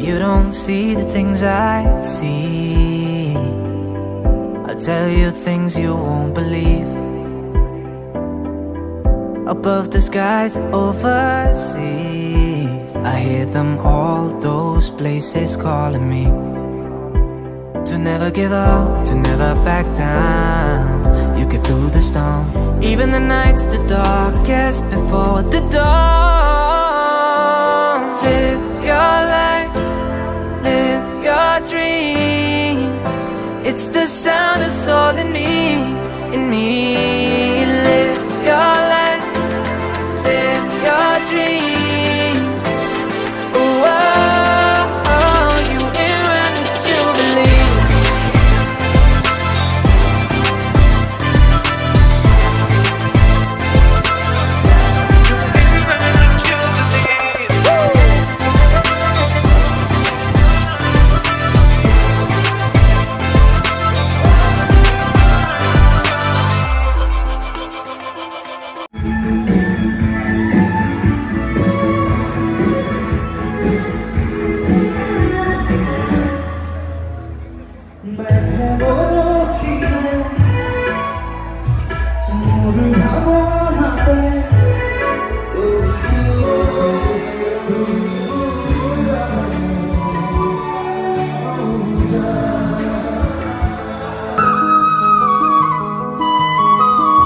You don't see the things I see. I'll tell you things you won't believe. Above the skies overseas, I hear them all, those places calling me. To never give up, to never back down. You get through the storm, even the nights the darkest before the dawn. Live your life, live your dream. It's the sound that's all in me, in me. Live your life, live your dream. Oh, oh, oh, you ain't right what you believe. मैं हूँ